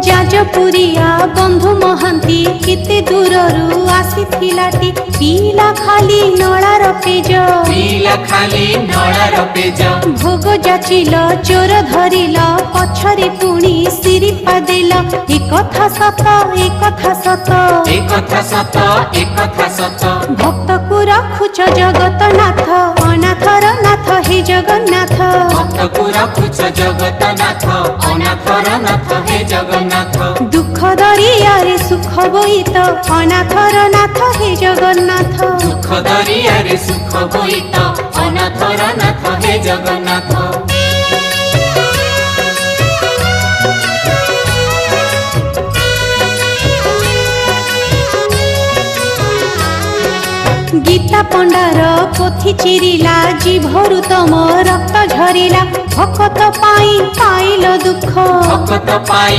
जाजपुरिया बंधु महांती केते दूररू आसीथिलाटी पीला खाली नळार पेज पीला खाली नळार पेज भोग जाचिल चोर धरिल पछरे पुणी सिरिपा देल एक कथा सत एक कथा सत एक कथा सत एक कथा सत भक्त को रखुच जगतनाथ अनाथर नाथ हे जगन्नाथ भक्त को रखुच जगतनाथ अनाथर नाथ हे जगन्नाथ दुख दरियारे सुख बोईत अनाथर नाथ हे जगन्नाथ दुख दरियारे सुख बोईत अनाथर नाथ हे जगन्नाथ गीता पंडार पोथी चिरिला जीभरु तम रक्त झरिला भक्त पाई पाइल दुख भक्त पाई